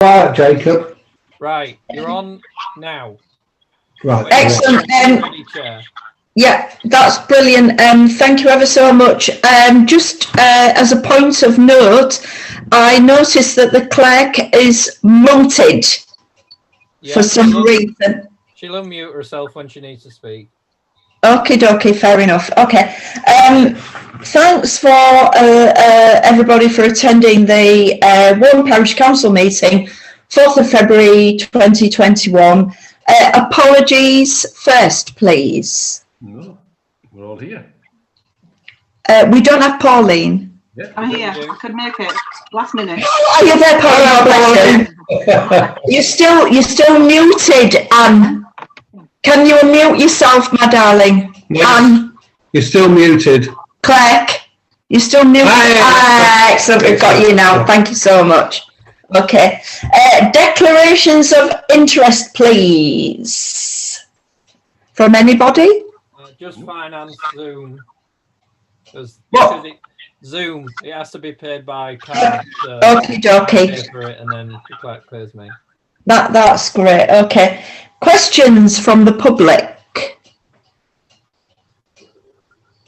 are, Jacob. Right, you're on now. Right. Excellent. Ready, Chair. Yeah, that's brilliant. Thank you ever so much. Just as a point of note, I noticed that the clerk is muted for some reason. She'll unmute herself when she needs to speak. Okie dokie, fair enough. Okay. Thanks for everybody for attending the Wawne Parish Council meeting, 4th of February 2021. Apologies first, please. No, we're all here. We don't have Pauline. Yeah. I'm here. I could make it last minute. Are you there, Pauline? You're still muted, Anne. Can you unmute yourself, my darling? Yes. Anne. You're still muted. Clark, you're still muted. Excellent, we've got you now. Thank you so much. Okay. Declarations of interest, please. From anybody? Just finance Zoom. What? Zoom, it has to be paid by card. So Okie dokie. pay for it and then the clerk pays me. That's great. Okay. Questions from the public?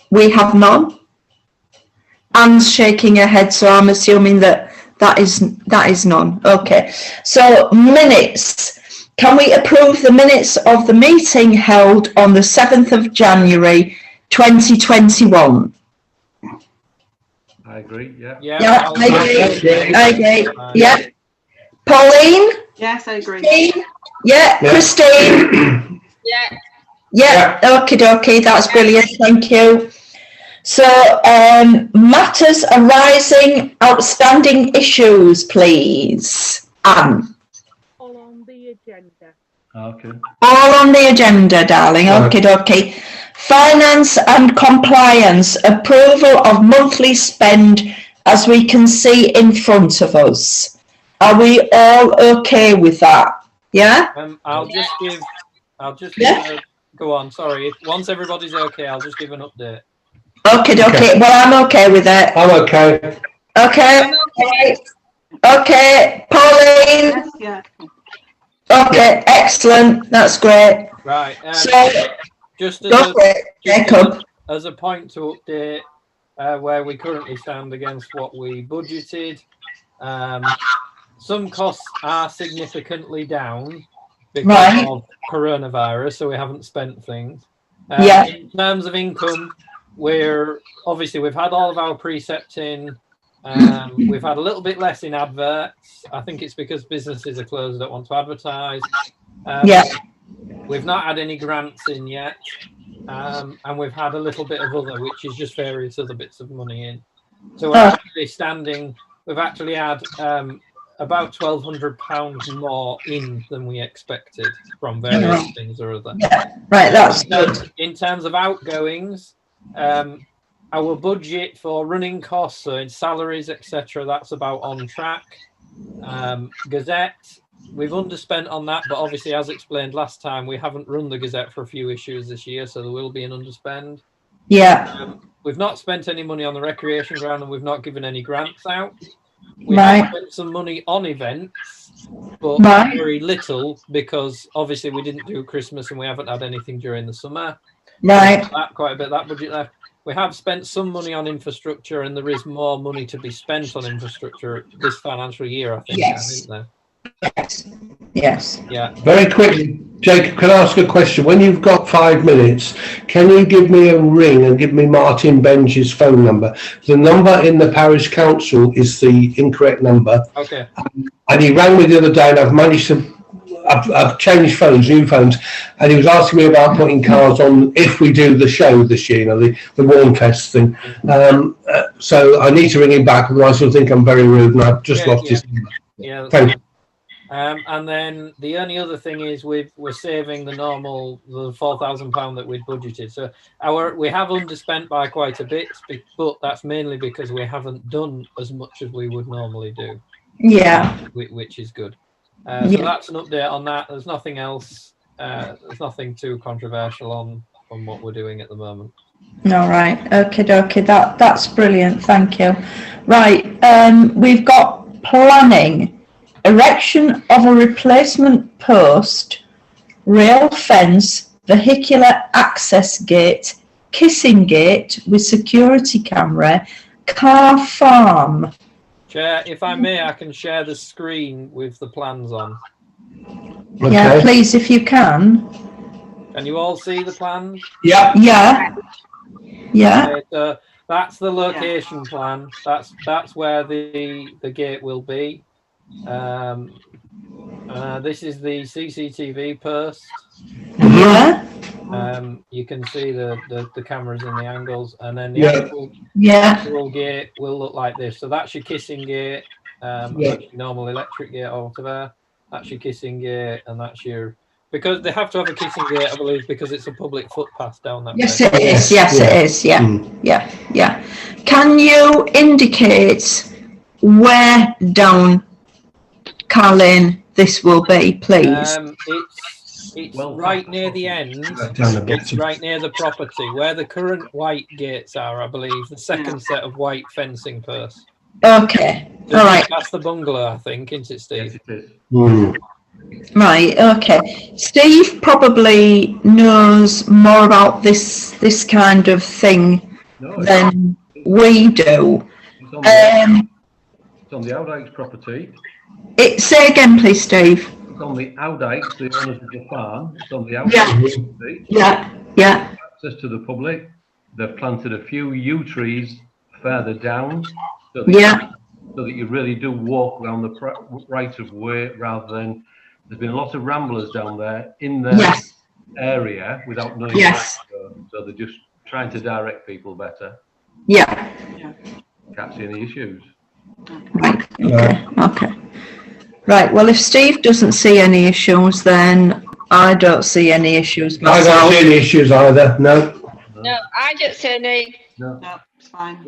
We have none. Anne's shaking her head, so I'm assuming that is none. Okay. So minutes. Can we approve the minutes of the meeting held on the 7th of January 2021? I agree, yeah. Yeah, I agree. Yeah. Pauline? Yes, I agree. Christine? Yeah. Christine? Yeah. Okie dokie, that's brilliant. Thank you. So, matters arising, outstanding issues, please. Anne. All on the agenda. Okay. All on the agenda, darling. Okie dokie. Finance and compliance, approval of monthly spend as we can see in front of us. Are we all okay with that? Yeah? I'll just give go on, sorry. Once everybody's okay, I'll just give an update. Okay. Well, I'm okay with it. I'm okay. Okay. Okay. Pauline? Yeah. Okay, excellent. That's great. Right. So, just go for it, Jacob. As a point to update where we currently stand against what we budgeted, some costs are significantly down because of coronavirus, so we haven't spent things. In terms of income, we've had all of our precepts in. We've had a little bit less in adverts. I think it's because businesses are closed, don't want to advertise. We've not had any grants in yet. And we've had a little bit of other, which is just various other bits of money in. So we've actually had about £1,200 more in than we expected from various things or other. Right, that's good. In terms of outgoings, our budget for running costs, so in salaries, etc., that's about on track. Gazette, we've underspent on that, but obviously, as explained last time, we haven't run the Gazette for a few issues this year, so there will be an underspend. Yeah. We've not spent any money on the recreation ground, and we've not given any grants out. We have spent some money on events, but very little, because obviously we didn't do Christmas and we haven't had anything during the summer. Quite a bit of that budget left. We have spent some money on infrastructure, and there is more money to be spent on infrastructure this financial year, I think. Isn't there? Yes. Yeah. Very quickly, Jacob, can I ask a question? When you've got 5 minutes, can you give me a ring and give me Martin Benge's phone number? The number in the parish council is the incorrect number. Okay. And he rang me the other day, and I've managed to. I've changed phones, new phones, and he was asking me about putting cards on if we do the show this year, the Wawne Fest thing. So I need to ring him back, otherwise he'll think I'm very rude, and I've just lost his number. Yeah. Thank you. And then the only other thing is we're saving the £4,000 that we'd budgeted. So we have underspent by quite a bit, but that's mainly because we haven't done as much as we would normally do. Yeah. Which is good. So that's an update on that. There's nothing else. There's nothing too controversial on what we're doing at the moment. All right. Okay. That's brilliant. Thank you. Right. We've got planning. erection of a replacement post, rail fence, vehicular access gate, kissing gate with security camera, car farm. Chair, if I may, I can share the screen with the plans on. Okay. Yeah, please, if you can. Can you all see the plans? Yeah. Yeah. Yeah. Okay, so that's the location plan. That's where the gate will be. This is the CCTV post. Yeah. You can see the cameras and the angles, and then the actual gate will look like this. So that's your kissing gate, that's your normal electric gate over there. That's your kissing gate, and that's your, because they have to have a kissing gate, I believe, because it's a public footpath down that way. Yes, it is. Yes, it is. Yeah. Yeah. Can you indicate where down Car Lane this will be, please? It's right near the end. It's right near the property where the current white gates are, I believe. The second set of white fencing first. Okay. All right. That's the bungalow, I think, isn't it, Steve? Yes, it is. Right. Okay. Steve probably knows more about this kind of thing than we do. It's on the Aldikes property. Say again, please, Steve. It's on the Aldikes, the owners of the farm. It's on the Aldikes property. Yeah. Access to the public. They've planted a few yew trees further down, so that you really do walk around the right of way, rather than, there's been a lot of ramblers down there in their area without knowing where to go. So they're just trying to direct people better. Yeah. Can't see any issues. Right. Okay. Right. Well, if Steve doesn't see any issues, then I don't see any issues myself. I don't see any issues either. No, I don't see any. No, it's fine.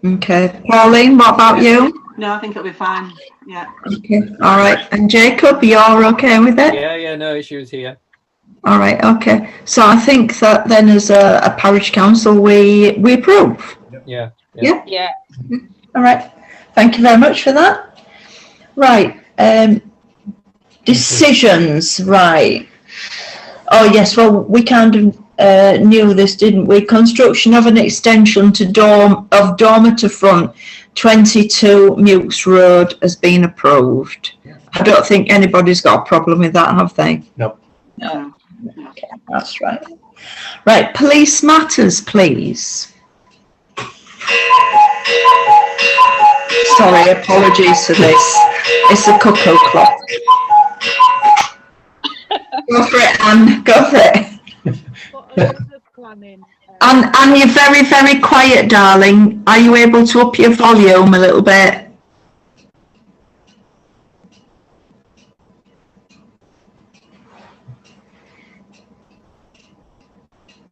Okay. Pauline, what about you? No, I think it'll be fine. Yeah. Okay. All right. And Jacob, you're okay with it? Yeah, no issues here. All right. Okay. So I think that then, as a parish council, we approve. Yeah. All right. Thank you very much for that. Right. Decisions. Right. Oh yes. Well, we kind of knew this, didn't we? Construction of an extension to dormer front, 22 Mukes Road has been approved. I don't think anybody's got a problem with that, have they? No. Okay, that's right. Right. Police matters, please. Sorry, apologies for this. It's a cuckoo clock. Go for it, Anne. Go for it. And you're very, very quiet, darling. Are you able to up your volume a little bit?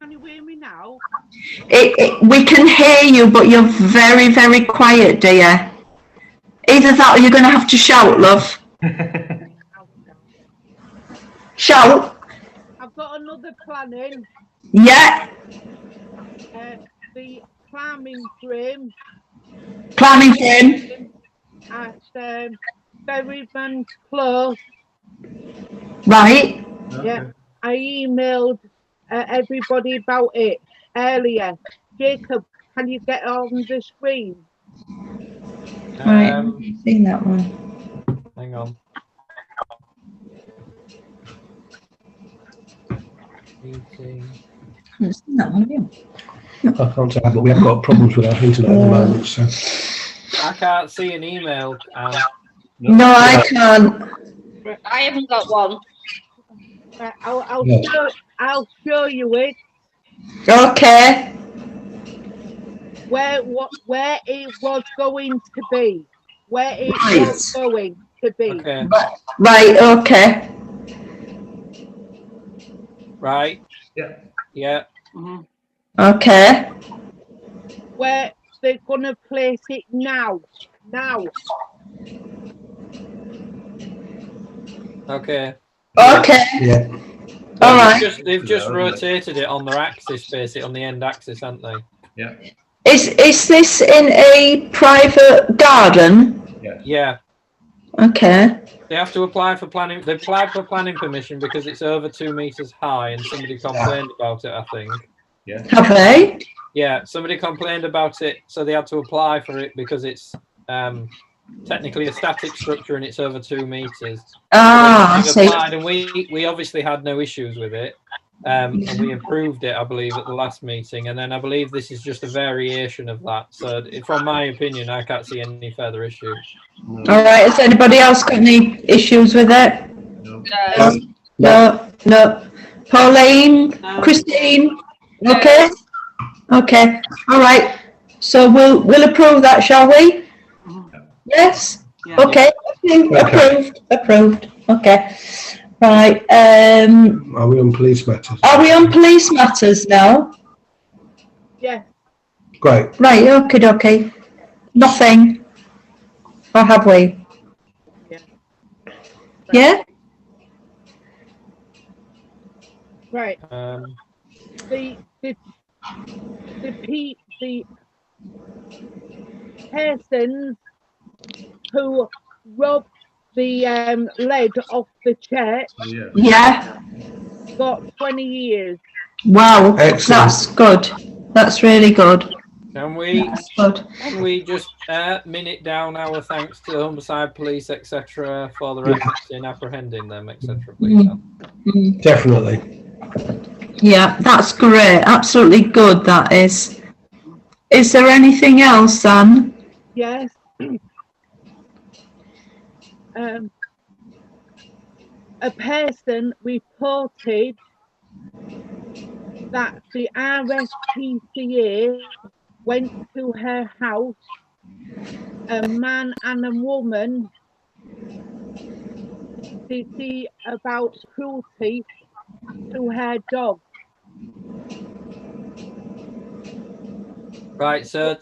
Can you hear me now? We can hear you, but you're very, very quiet, dear. Either that or you're going to have to shout, love. Shout. I've got another plan in. Yeah. The climbing frame at Berryman Close. Right. Yeah, I emailed everybody about it earlier. Jacob, can you get on the screen? Right, I've seen that one. Hang on. Meeting. I've seen that one, have you? I can't say, but we have got problems with our internet at the moment. So I can't see an email. No, I can't. I haven't got one. I'll show you it. Okay. Where it was going to be. Where it was going to be. Okay. Right, okay. Right. Yeah. Mm-hmm. Okay. Where they're gonna place it now. Okay. Okay. yeah. All right. They've just rotated it on their axis, basically on the end axis, haven't they? Yeah. Is this in a private garden? Yes. Yeah. Okay. They have to apply for planning. They applied for planning permission because it's over 2 meters high, and somebody complained about it, I think. Yeah. Have they? Yeah, somebody complained about it, so they had to apply for it because it's technically a static structure and it's over 2 meters. Ah, I They've see. applied, and we obviously had no issues with it, and we approved it, I believe, at the last meeting. And then I believe this is just a variation of that. So, from my opinion, I can't see any further issue. All right. Has anybody else got any issues with it? No. No. Pauline, No. Christine. Okay. Okay. All right. So we'll approve that, shall we? Yes. Yeah. Okay. Approved. Okay. Right. Are we on police matters? Are we on police matters now? Yeah. Great. Right. Okay. Nothing. Or have we? Yeah. Yeah. Right. The persons who robbed the lead off the church Yeah. Yeah. got 20 years. Wow. Excellent. That's good. That's really good. Can we That's good. just minute down our thanks to the homicide police, etc., for their efforts in apprehending them, etc., please? Definitely. Yeah, that's great. Absolutely good. That is. Is there anything else, Anne? Yes. A person reported that the RSPCA went to her house, a man and a woman, to see about cruelty to her dog. Right, so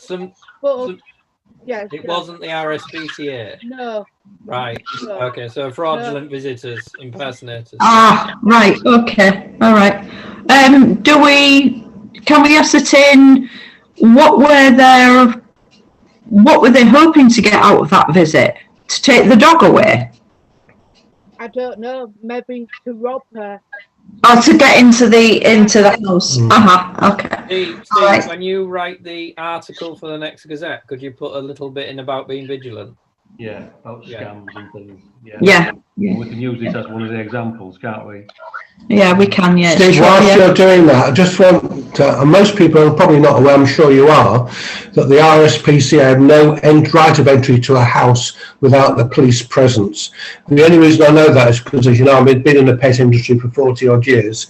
Yes. it wasn't the RSPCA. No. Right. No. Okay, so fraudulent visitors, impersonators. Ah, right. Okay. All right. Can we ascertain what were they hoping to get out of that visit? To take the dog away? I don't know. Maybe to rob her. Or to get into the house? Okay. Steve, Right. when you write the article for the next Gazette, could you put a little bit in about being vigilant? Yeah, about scams and things. Yeah. We can use this as one of the examples, can't we? Yeah, we can. Yeah. Steve, Sure, whilst yeah. you're doing that, I just want to, and most people are probably not aware, I'm sure you are, that the RSPCA have no right of entry to a house without the police presence. And the only reason I know that is because, as you know, I've been in the pet industry for 40 odd years,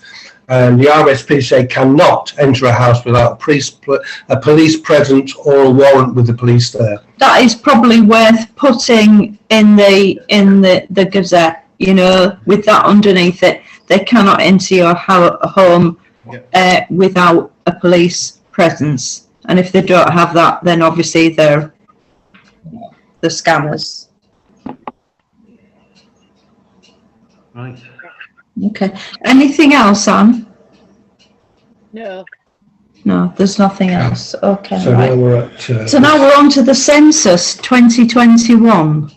and the RSPCA cannot enter a house without a police presence or a warrant with the police there. That is probably worth putting in the Gazette, you know, with that underneath it. They cannot enter your home without a police presence. And if they don't have that, then obviously they're the scammers. Right. Okay. Anything else, Anne? No. No, there's nothing else. Okay. So right. now we're at... So now we're on to the census 2021.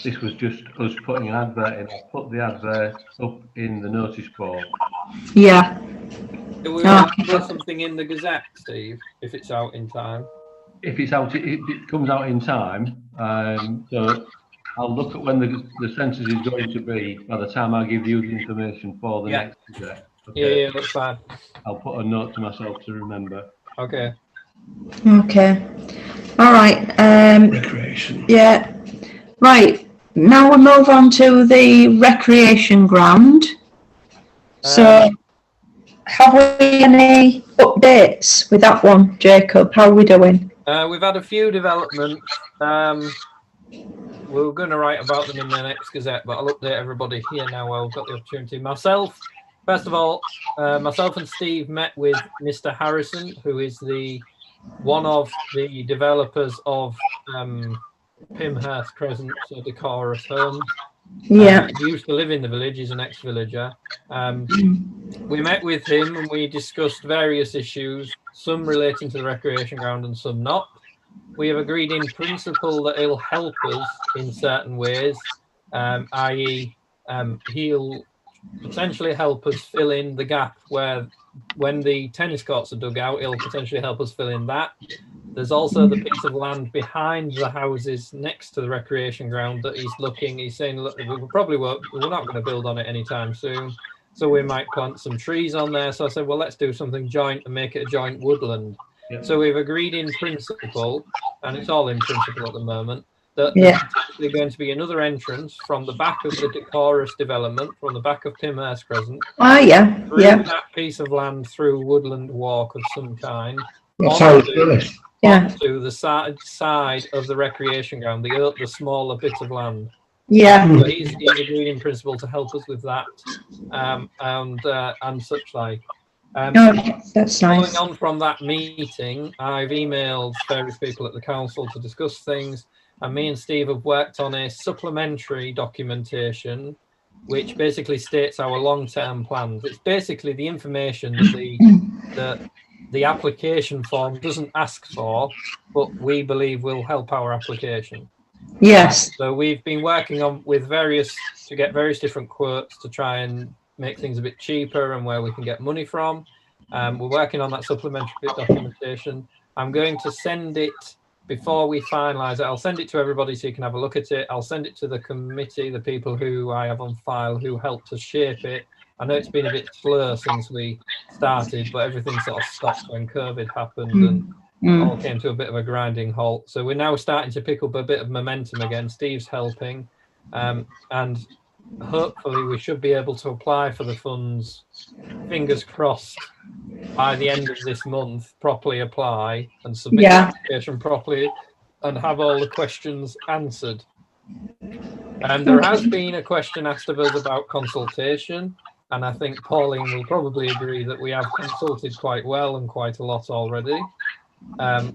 This was just us putting an advert in. I put the advert up in the notice board. Yeah. Do we want to put something in the Gazette, Steve, if it's out in time? If it's out, it comes out in time. So I'll look at when the census is going to be by the time I give you the information for the next Gazette. Okay. Yeah, that's fine. I'll put a note to myself to remember. Okay. Okay. All right. Recreation. Yeah. Right. Now we move on to the recreation ground. So, have we any updates with that one, Jacob? How are we doing? We've had a few developments. We're going to write about them in the next Gazette, but I'll update everybody here now while I've got the opportunity. First of all, myself and Steve met with Mr. Harrison, who is one of the developers of Pimhurst Crescent, so Decorous Homes. Yeah. He used to live in the village, he's an ex-villager. We met with him and we discussed various issues, some relating to the recreation ground and some not. we have agreed in principle that he'll help us in certain ways, i.e. He'll potentially help us fill in the gap where when the tennis courts are dug out, he'll potentially help us fill in that. There's also the piece of land behind the houses next to the recreation ground that he's saying, look, we're not going to build on it anytime soon. So we might plant some trees on there. So I said, well, let's do something joint and make it a joint woodland. Yep. So we've agreed in principle, and it's all in principle at the moment, that there's potentially going to be another entrance from the back of the Decorous development, from the back of Pimhurst Crescent. Oh, yeah. Through that piece of land, through woodland walk of some kind. Onto the side of the recreation ground, the smaller bit of land. Yeah. So he's agreed in principle to help us with that, and such like. That's nice. Following on from that meeting, I've emailed various people at the council to discuss things, and me and Steve have worked on a supplementary documentation, which basically states our long-term plans. It's basically the information that the application form doesn't ask for, but we believe will help our application. Yes. So we've been working on to get various different quotes to try and make things a bit cheaper and where we can get money from. We're working on that supplementary documentation. I'm going to send it before we finalise it. I'll send it to everybody so you can have a look at it. I'll send it to the committee, the people who I have on file who helped us shape it. I know it's been a bit slow since we started, but everything sort of stopped when COVID happened and all came to a bit of a grinding halt. So we're now starting to pick up a bit of momentum again. Steve's helping, and hopefully we should be able to apply for the funds, fingers crossed, by the end of this month, properly apply and submit the application properly and have all the questions answered. And there has been a question asked of us about consultation. And I think Pauline will probably agree that we have consulted quite well and quite a lot already,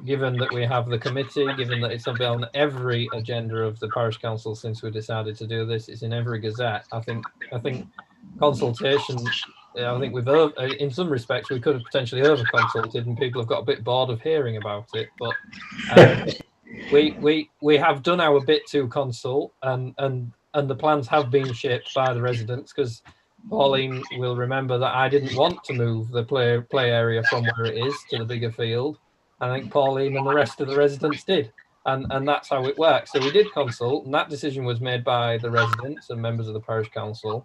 given that we have the committee, given that it's on every agenda of the parish council since we decided to do this. It's in every gazette. I think consultation. I think in some respects we could have potentially over-consulted, and people have got a bit bored of hearing about it. But we have done our bit to consult, and the plans have been shaped by the residents, because Pauline will remember that I didn't want to move the play area from where it is to the bigger field. I think Pauline and the rest of the residents did, and that's how it works. So we did consult, and that decision was made by the residents and members of the parish council.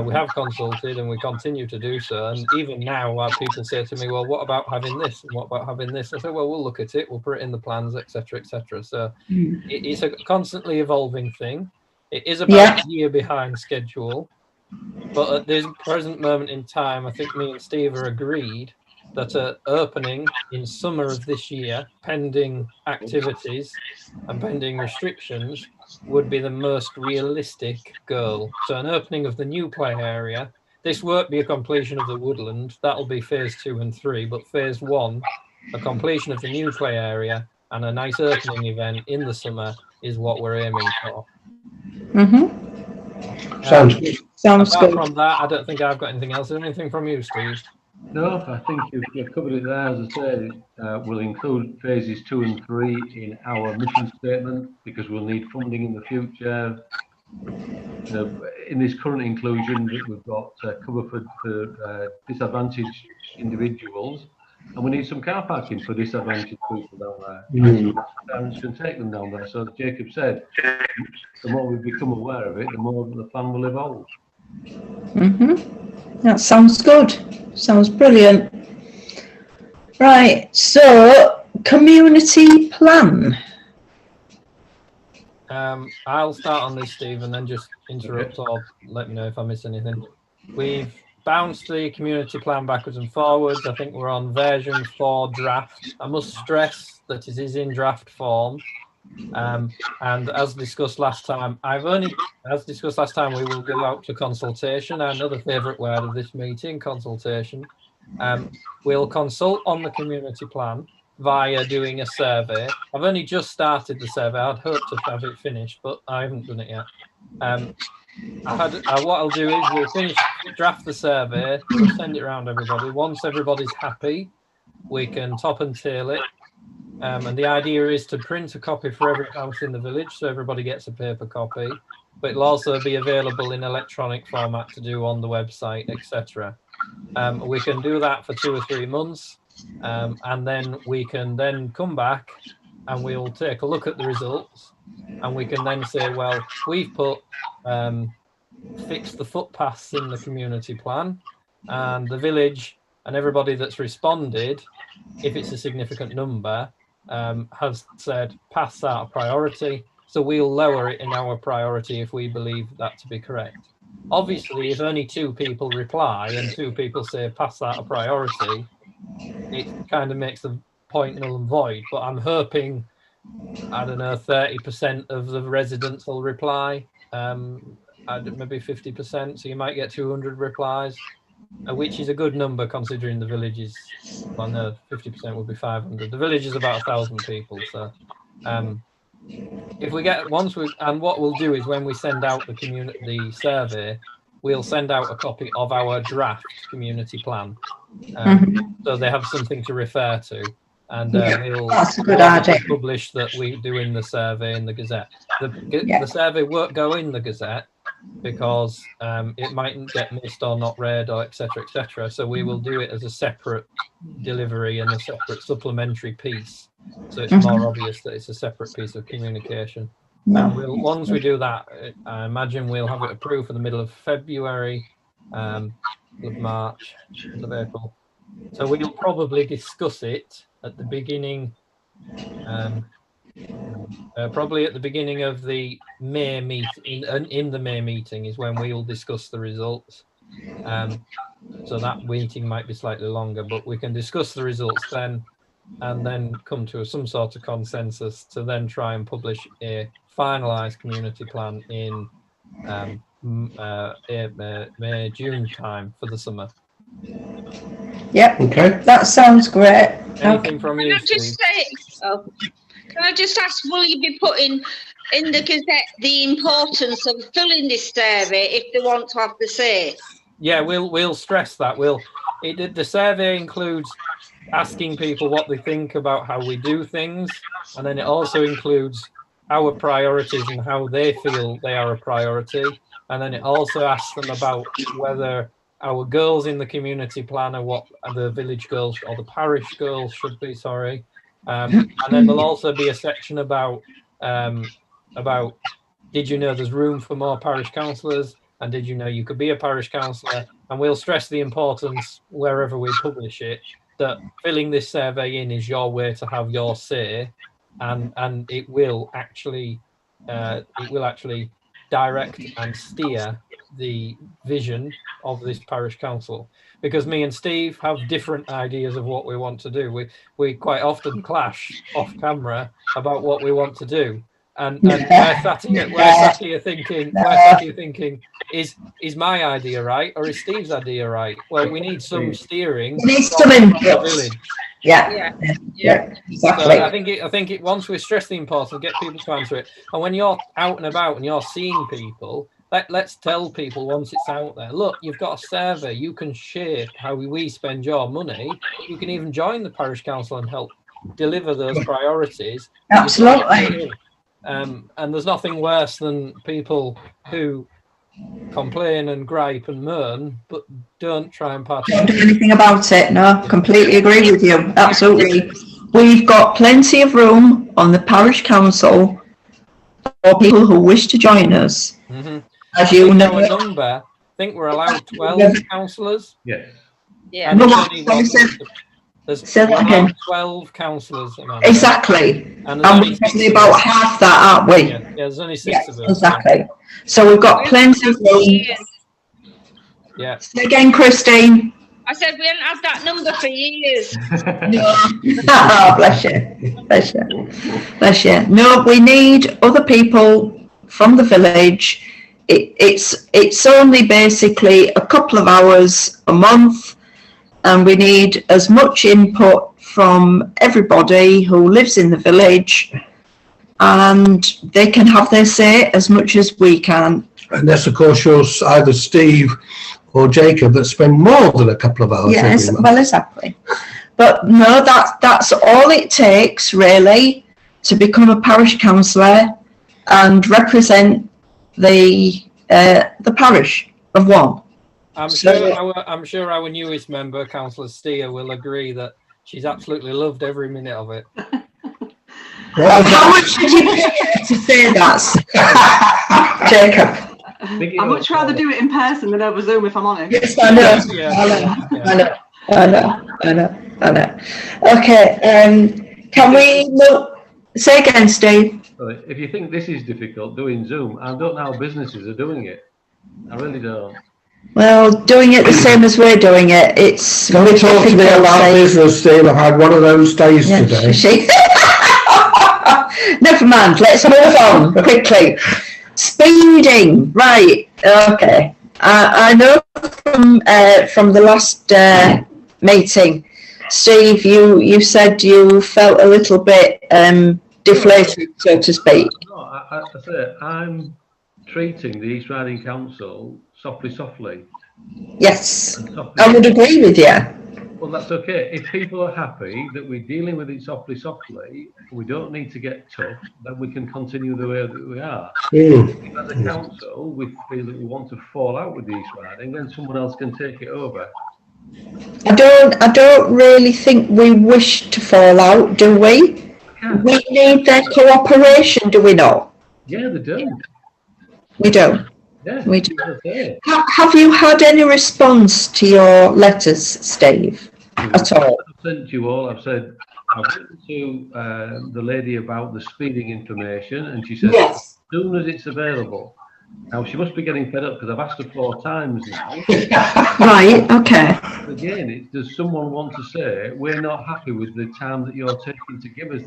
We have consulted, and we continue to do so. And even now, people say to me, "Well, what about having this? And what about having this?" I say, "Well, we'll look at it. We'll put it in the plans, etc., etc." So it's a constantly evolving thing. It is about a year behind schedule. But at this present moment in time, I think me and Steve are agreed that an opening in summer of this year, pending activities and pending restrictions, would be the most realistic goal. So an opening of the new play area. This won't be a completion of the woodland. That'll be phase 2 and 3. But phase 1, a completion of the new play area and a nice opening event in the summer is what we're aiming for. Sounds good. Apart from that, I don't think I've got anything else. Is there anything from you, Steve? No, I think you've covered it there. As I said, we'll include phases 2 and 3 in our mission statement because we'll need funding in the future. In this current inclusion, we've got cover for disadvantaged individuals, and we need some car parking for disadvantaged people down there. Parents can take them down there. So, as Jacob said, the more we become aware of it, the more the plan will evolve. That sounds good. Sounds brilliant. Right, so community plan. I'll start on this, Steve, and then just interrupt or let me know if I miss anything. We've bounced the community plan backwards and forwards. I think we're on version 4 draft. I must stress that it is in draft form. And as discussed last time, we will go out to consultation. Another favourite word of this meeting, consultation. We'll consult on the community plan via doing a survey. I've only just started the survey. I'd hoped to have it finished, but I haven't done it yet. What I'll do is we'll draft the survey, we'll send it around everybody. Once everybody's happy, we can top and tail it. And the idea is to print a copy for every house in the village, so everybody gets a paper copy. But it'll also be available in electronic format to do on the website, etc. We can do that for 2 or 3 months, and then we can then come back and we'll take a look at the results, and we can then say, well, we've put fixed the footpaths in the community plan, and the village and everybody that's responded, if it's a significant number, has said paths are a priority. So we'll lower it in our priority if we believe that to be correct. Obviously, if only 2 people reply and 2 people say paths are a priority, it kind of makes the point null and void. But I'm hoping, I don't know, 30% of the residents will reply, maybe 50%. So you might get 200 replies, which is a good number considering the village is, well, no, 50% would be 500. The village is about 1,000 people. So if we get and what we'll do is when we send out the survey, we'll send out a copy of our draft community plan, so they have something to refer to, and we'll publish that we're doing the survey in the Gazette. The survey won't go in the Gazette because it mightn't get missed or not read or etc. etc. So we will do it as a separate delivery and a separate supplementary piece, so it's more obvious that it's a separate piece of communication. And once we do that, I imagine we'll have it approved for the middle of February, of March, of April. So we'll probably discuss it at the beginning, probably at the beginning of the May meeting. In the May meeting is when we will discuss the results. So that meeting might be slightly longer, but we can discuss the results then, and then come to some sort of consensus to then try and publish a finalised community plan in May, June time for the summer. Yep. Okay. That sounds great. Anything from you, Can I just say, can I just ask, will you be putting in the Gazette the importance of filling this survey if they want to have the say? Yeah, we'll stress that. The survey includes asking people what they think about how we do things, and then it also includes our priorities and how they feel they are a priority, and then it also asks them about whether our goals in the community plan are what the village goals or the parish goals should be, sorry. And then there'll also be a section about did you know there's room for more parish councillors, and did you know you could be a parish councillor? And we'll stress the importance wherever we publish it, that filling this survey in is your way to have your say, and it will actually direct and steer the vision of this parish council, because me and Steve have different ideas of what we want to do. We quite often clash off camera about what we want to do, and we're sat here thinking, is my idea right or is Steve's idea right? Well, we need some steering. We need some input. Yeah, exactly. So I think it once we stress the importance, get people to answer it, and when you're out and about and you're seeing people, let's tell people once it's out there, look, you've got a survey, you can shape how we spend your money. You can even join the parish council and help deliver those priorities. Absolutely. And there's nothing worse than people who complain and gripe and moan, but don't try and participate. Don't do anything about it. No, completely agree with you. Absolutely. We've got plenty of room on the parish council for people who wish to join us. As you know, I think we're allowed 12 councillors. Yes. Yeah. There's 12 councillors. Exactly. And we're probably about half that, aren't we? Yeah, there's only 6 of us. Exactly. So we've got plenty of room. Yeah. Say again, Christine. I said we haven't had that number for years. Oh, bless you. Bless you. Bless you. No, we need other people from the village. It's only basically a couple of hours a month, and we need as much input from everybody who lives in the village, and they can have their say as much as we can. Unless, of course, you're either Steve or Jacob that spend more than a couple of hours. Yes, well, exactly. But no, that's all it takes really to become a parish councillor and represent the parish of Wawne. I'm sure our newest member, Councillor Steer, will agree that she's absolutely loved every minute of it. How much did you pay to say that, Jacob? I'd much rather do it in person than over Zoom, if I'm honest. Yes, I know. I know. Okay, can we look? Say again, Steve. If you think this is difficult doing Zoom, I don't know how businesses are doing it. I really don't. Well, doing it the same as we're doing it, it's. Can we talk to me about business, Steve? I've had one of those days today. Never mind, let's move on quickly. Speeding, right, okay. I know from the last meeting, Steve, you said you felt a little bit deflated, so to speak. No, I say I'm treating the East Riding Council softly. Yes, I would agree with you. Well, that's okay. If people are happy that we're dealing with it softly, we don't need to get tough, then we can continue the way that we are. If as a council, we feel that we want to fall out with the East Riding, then someone else can take it over. I don't really think we wish to fall out, do we? We need their cooperation, do we not? Yeah, they do. We do. Yeah, we do. Okay. Have you had any response to your letters, Steve, at all? I've sent you all. I've said I've written to the lady about the speeding information, and she said yes. As soon as it's available. Now she must be getting fed up because I've asked her 4 times now. Right. Okay. Again, does someone want to say we're not happy with the time that you're taking to give us?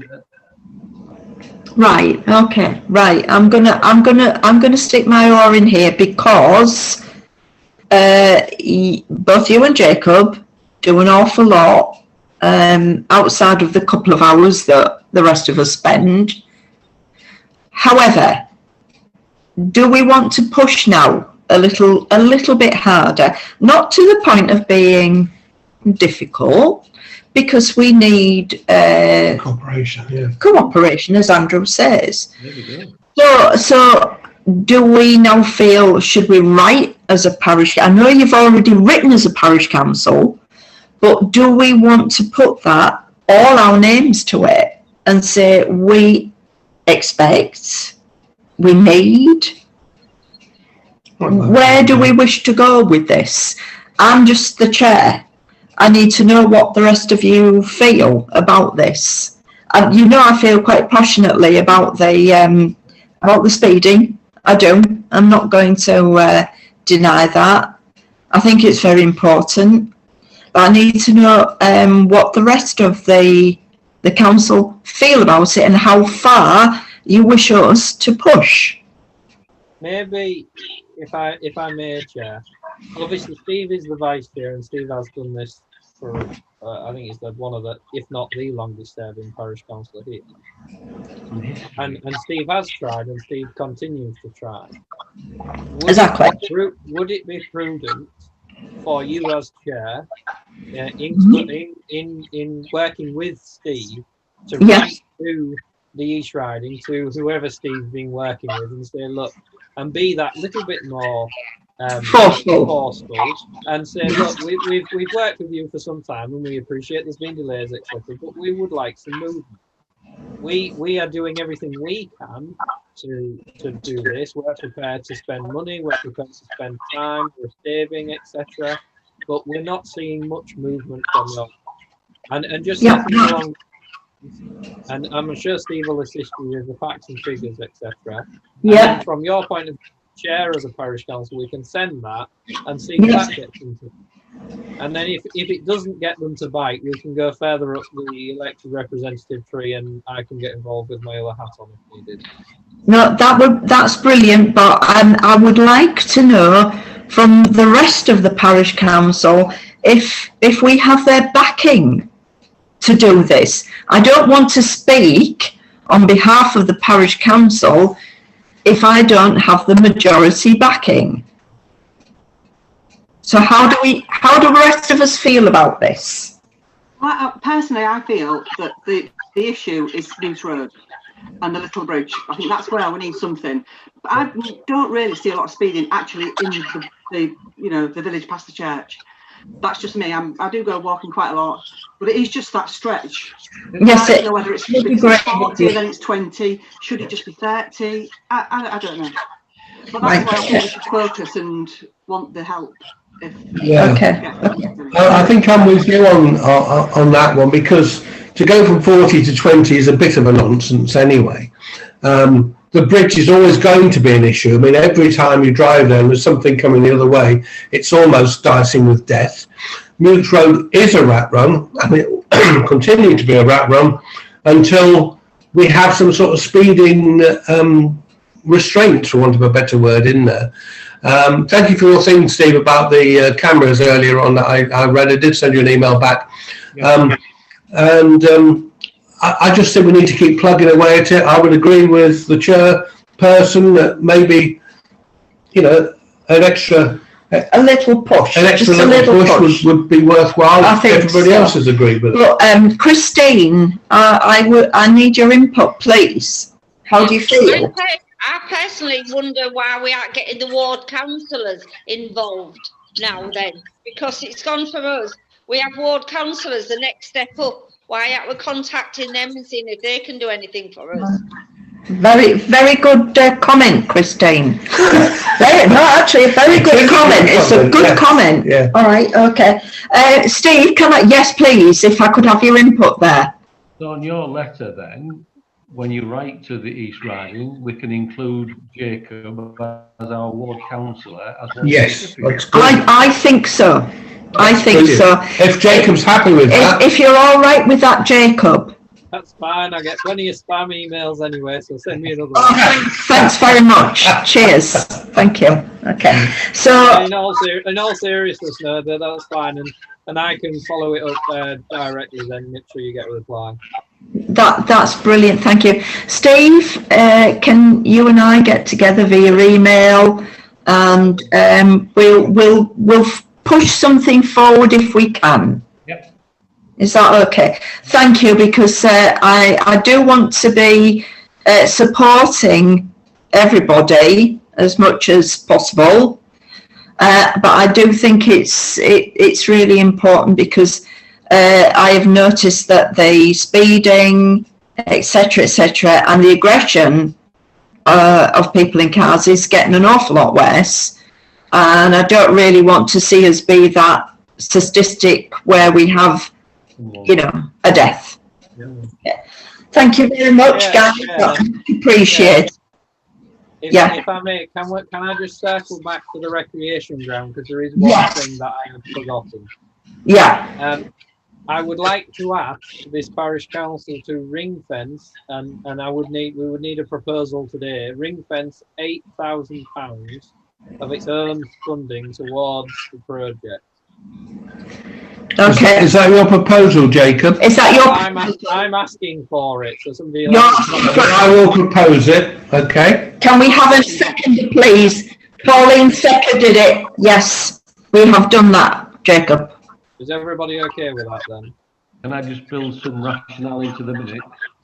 Right. Okay. Right. I'm gonna stick my oar in here because both you and Jacob do an awful lot outside of the couple of hours that the rest of us spend. However, do we want to push now a little bit harder? Not to the point of being difficult, because we need cooperation, as Andrew says. So do we now feel, should we write as a parish? I know you've already written as a parish council, but do we want to put that, all our names to it, and say we expect, we need? Where do we wish to go with this? I'm just the chair. I need to know what the rest of you feel about this. And you know, I feel quite passionately about the speeding. I do. I'm not going to deny that. I think it's very important. But I need to know what the rest of the council feel about it and how far you wish us to push. Maybe, if I may, Chair. Obviously, Steve is the vice chair, and Steve has done this for, I think he's one of the, if not the longest serving parish councillor here. And Steve has tried, and Steve continues to try. Would it be prudent for you as chair, in working with Steve, to write to the East Riding, to whoever Steve's been working with, and say, look, and be that little bit more forceful, and say, look, we've worked with you for some time, and we appreciate there's been delays, etc., but we would like some movement. We are doing everything we can to do this. We're prepared to spend money, we're prepared to spend time, we're saving, etc., but we're not seeing much movement from you. And just nothing along. And I'm sure Steve will assist you with the facts and figures, etc. Yeah. From your point of view, chair of the parish council, we can send that and see if that gets into. And then if it doesn't get them to bite, we can go further up the elected representative tree, and I can get involved with my other hat on if needed. No, that's brilliant, but I would like to know from the rest of the parish council if we have their backing to do this. I don't want to speak on behalf of the parish council if I don't have the majority backing. So how do the rest of us feel about this? Personally, I feel that the issue is News Road and the Little Bridge. I think that's where we need something. But I don't really see a lot of speeding actually in the village past the church. That's just me. I do go walking quite a lot, but it is just that stretch. Yes, I don't know whether it's 40 and then it's 20. Should it just be 30? I don't know. But that's why I think we should focus and want the help. I think I'm with you on that one, because to go from 40 to 20 is a bit of a nonsense anyway. The bridge is always going to be an issue. I mean, every time you drive there and there's something coming the other way, it's almost dicing with death. Mutes Road is a rat run, and it will continue to be a rat run until we have some sort of speeding restraint, for want of a better word, in there. Thank you for your thing, Steve, about the cameras earlier on that I read. I did send you an email back. I just think we need to keep plugging away at it. I would agree with the chairperson that maybe, an extra... A little push. An extra little push would be worthwhile. I think everybody else has agreed with it. Well, Christine, I need your input, please. How do you feel? I personally wonder why we aren't getting the ward councillors involved now then, because it's gone from us. We have ward councillors, the next step up. Why aren't we contacting them and seeing if they can do anything for us? Very, very good comment, Christine. Actually, a very good comment. It's a good comment. Yeah. All right, okay. Steve, yes, please, if I could have your input there. So on your letter then, when you write to the East Riding, we can include Jacob as our ward councillor. Yes, that's good. I think so. I think so. If Jacob's happy with that. If you're all right with that, Jacob. That's fine. I get plenty of spam emails anyway, so send me another one. Oh, thanks very much. Cheers. Thank you. Okay. So in all seriousness, no, that's fine, and I can follow it up directly. Then make sure you get a reply. That's brilliant. Thank you, Steve. Can you and I get together via email, and we'll push something forward if we can. Yep. Is that okay? Thank you, because I do want to be supporting everybody as much as possible, but I do think it's really important, because I have noticed that the speeding, etc., and the aggression of people in cars is getting an awful lot worse. And I don't really want to see us be that statistic where we have, a death. Yeah. Thank you very much, guys. Appreciate it. If I may, can I just circle back to the recreation ground, because there is one thing that I have forgotten. Yeah. I would like to ask this parish council to ring fence, and we would need a proposal today. Ring fence £8,000 of its own funding towards the project. Okay. Is that your proposal, Jacob? Is that your? I'm asking for it. So somebody. I will propose it. Okay. Can we have a second, please? Pauline seconded it. Yes, we have done that, Jacob. Is everybody okay with that then? Can I just build some rationale into the minute?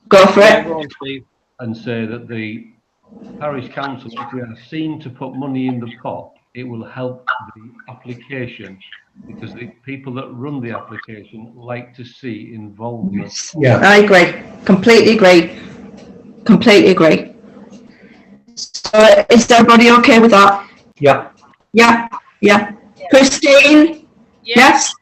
Go for it. Go on, Steve. And say that the parish council, if we are seen to put money in the pot, it will help the application, because the people that run the application like to see involvement. Yeah, I agree. Completely agree. So is everybody okay with that? Yeah. Yeah. Christine? Yes.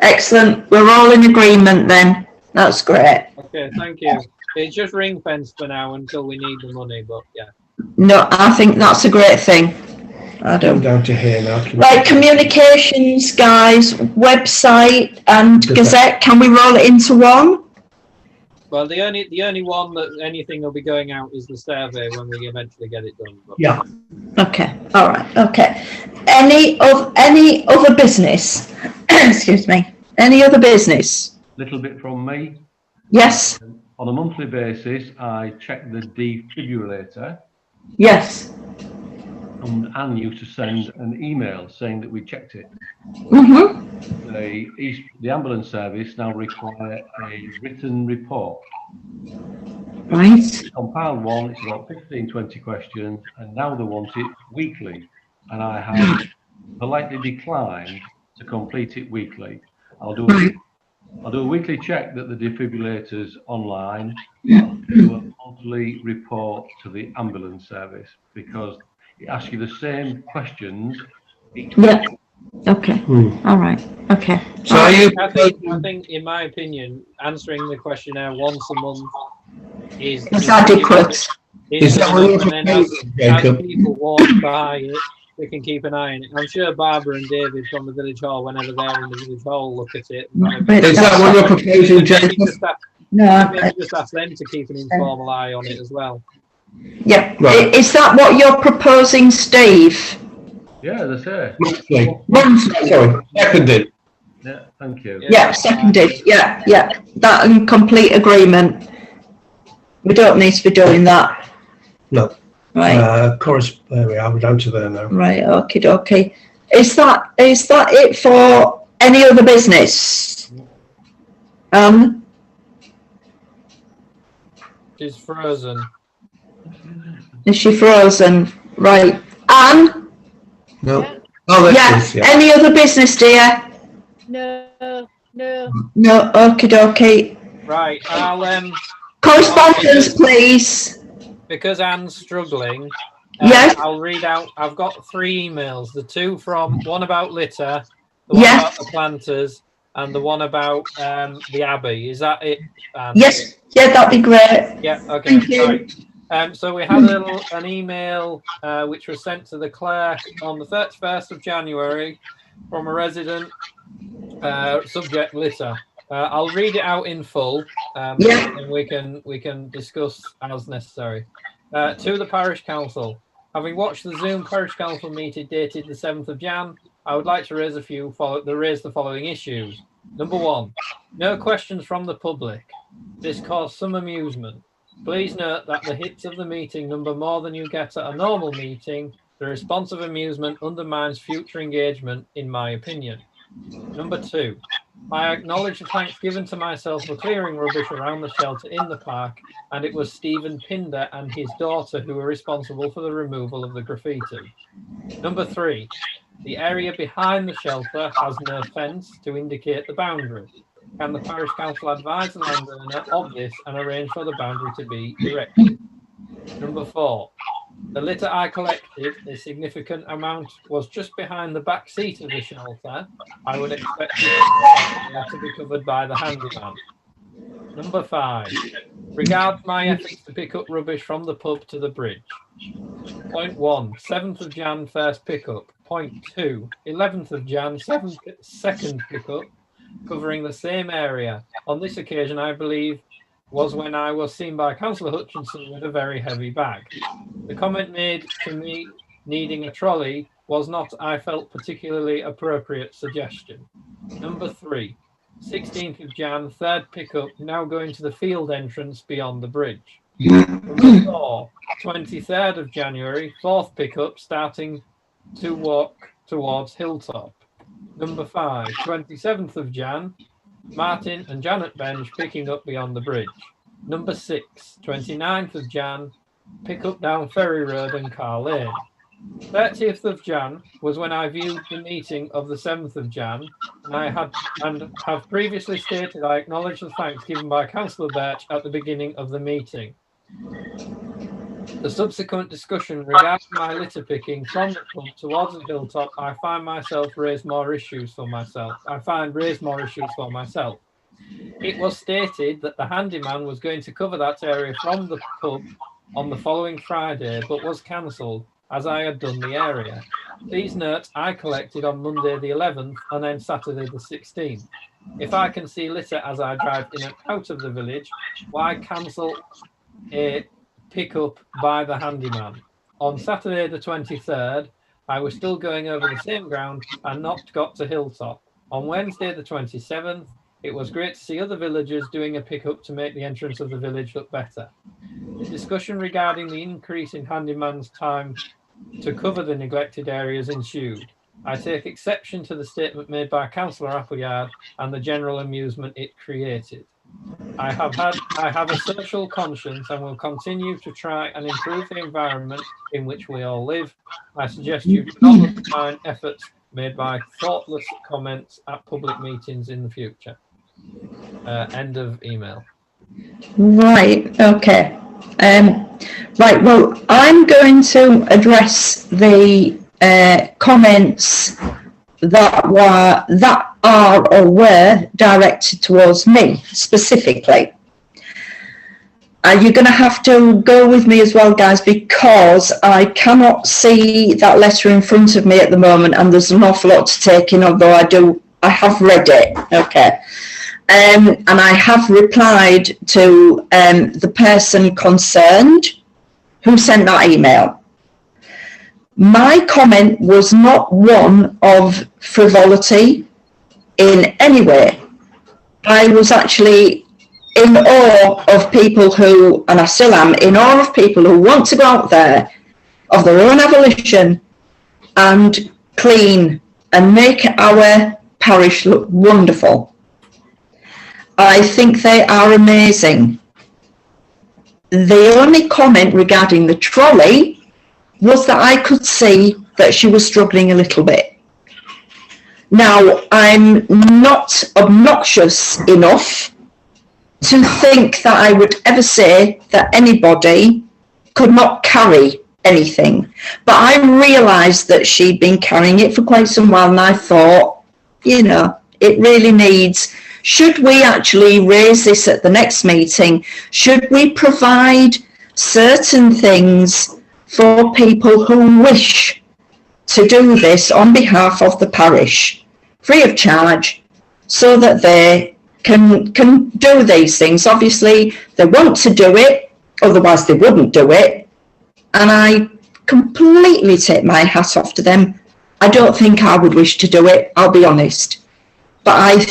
Excellent. We're all in agreement then. That's great. Okay, thank you. It's just ring fence for now until we need the money, but yeah. No, I think that's a great thing. Adam. Down to here now. Right, communications, guys, website and Gazette. Can we roll it into one? Well, the only one that anything will be going out is the survey when we eventually get it done. But. Yeah. Okay. All right. Okay. Any other business? Excuse me. Any other business? Little bit from me. Yes. On a monthly basis, I check the defibrillator. Yes. and Anne used to send an email saying that we checked it. The ambulance service now require a written report. Right. Compiled one, it's about 15, 20 questions, and now they want it weekly. And I have politely declined to complete it weekly. I'll do a weekly check that the defibrillator's online, do a monthly report to the ambulance service, because it asks you the same questions each week. Yeah. Okay. All right. Okay. So I think, in my opinion, answering the questionnaire once a month is adequate. Is that what you're proposing, Jacob? as people walk by it, they can keep an eye on it. I'm sure Barbara and David from the village hall, whenever they're in the village hall, look at it. Is that what you're proposing, Jacob? Maybe just ask them to keep an informal eye on it as well. Yeah. Right. Is that what you're proposing, Steve? Yeah, that's it. Sorry, seconded. Yeah, thank you. Yeah, seconded. Yeah. That in complete agreement. We don't need to be doing that. No. Right. There we are. We're down to there now. Right. Okay. Is that it for any other business? She's frozen. Is she frozen? Right. Anne? No. Oh, there Yeah. she is, yeah. Any other business, dear? No. No. Okay. Right. I'll Correspondence, please. because Anne's struggling. Yes. I'll read out. I've got 3 emails. The 2 from one about litter, the one Yes. about the planters, and the one about the abbey. Is that it, Anne? Yes. Yeah, that'd be great. Yeah. Okay. Thank you. Right. So we had an email which was sent to the clerk on the 31st of January from a resident. Subject litter. I'll read it out in full, and we can discuss as necessary. To the parish council, having watched the Zoom parish council meeting dated the 7th of Jan, I would like to raise the following issues. Number 1, no questions from the public. This caused some amusement. Please note that the hits of the meeting number more than you get at a normal meeting. The response of amusement undermines future engagement, in my opinion. Number 2, I acknowledge the thanks given to myself for clearing rubbish around the shelter in the park, and it was Stephen Pinder and his daughter who were responsible for the removal of the graffiti. Number 3, the area behind the shelter has no fence to indicate the boundary. Can the parish council advise the landowner of this and arrange for the boundary to be erected? Number 4, the litter I collected, a significant amount, was just behind the back seat of the shelter. I would expect it to be covered by the handyman. Number 5, regard my efforts to pick up rubbish from the pub to the bridge. Point 1, 7th of Jan, first pickup. Point 2, 11th of Jan, second pickup, covering the same area. On this occasion, I believe, was when I was seen by Councillor Hutchinson with a very heavy bag. The comment made to me needing a trolley was not, I felt, particularly appropriate suggestion. Number 3, 16th of Jan, third pickup, now going to the field entrance beyond the bridge. Number 4, 23rd of January, fourth pickup, starting to walk towards Hilltop. Number 5, 27th of Jan, Martin and Janet Bench picking up beyond the bridge. Number 6, 29th of Jan, pick up down Ferry Road and Car Lane. 30th of Jan was when I viewed the meeting of the 7th of Jan, and have previously stated I acknowledge the thanks given by Councillor Birch at the beginning of the meeting. The subsequent discussion regarding my litter picking from the pub towards the hilltop, I find raised more issues for myself. It was stated that the handyman was going to cover that area from the pub on the following Friday, but was cancelled as I had done the area. These notes I collected on Monday the 11th and then Saturday the 16th. If I can see litter as I drive in and out of the village, why cancel a pick-up by the handyman? On Saturday the 23rd, I was still going over the same ground and not got to Hilltop. On Wednesday the 27th, it was great to see other villagers doing a pick-up to make the entrance of the village look better. The discussion regarding the increase in handyman's time to cover the neglected areas ensued. I take exception to the statement made by Councillor Appleyard and the general amusement it created. I have a social conscience and will continue to try and improve the environment in which we all live. I suggest you do not undermine efforts made by thoughtless comments at public meetings in the future. End of email. Right, okay. Right, well, I'm going to address the comments that are or were directed towards me specifically. You're going to have to go with me as well, guys, because I cannot see that letter in front of me at the moment, and there's an awful lot to take in, although I have read it. Okay. And I have replied to the person concerned who sent that email. My comment was not one of frivolity in any way. I was actually in awe of people who, and I still am, in awe of people who want to go out there of their own volition and clean and make our parish look wonderful. I think they are amazing. The only comment regarding the trolley was that I could see that she was struggling a little bit. Now, I'm not obnoxious enough to think that I would ever say that anybody could not carry anything. But I realised that she'd been carrying it for quite some while, and I thought, you know, it really needs... Should we actually raise this at the next meeting? Should we provide certain things for people who wish to do this on behalf of the parish, free of charge, so that they can do these things? Obviously, they want to do it, otherwise they wouldn't do it. And I completely take my hat off to them. I don't think I would wish to do it, I'll be honest. But I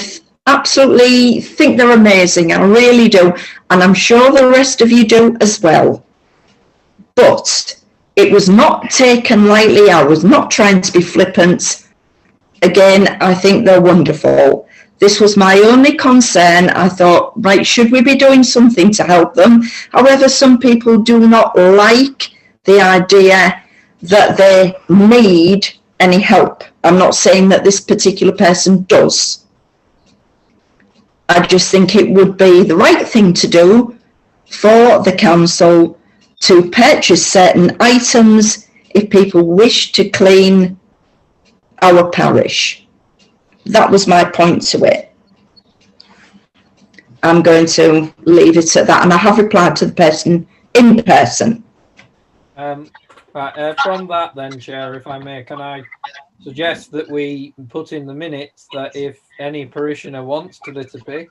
absolutely think they're amazing, I really do, and I'm sure the rest of you do as well. But it was not taken lightly. I was not trying to be flippant. Again, I think they're wonderful. This was my only concern. I thought, right, should we be doing something to help them? However, some people do not like the idea that they need any help. I'm not saying that this particular person does. I just think it would be the right thing to do for the council to purchase certain items if people wish to clean our parish. That was my point to it. I'm going to leave it at that, and I have replied to the person in person. From that then, Chair, if I may, can I suggest that we put in the minutes that if any parishioner wants to litter pick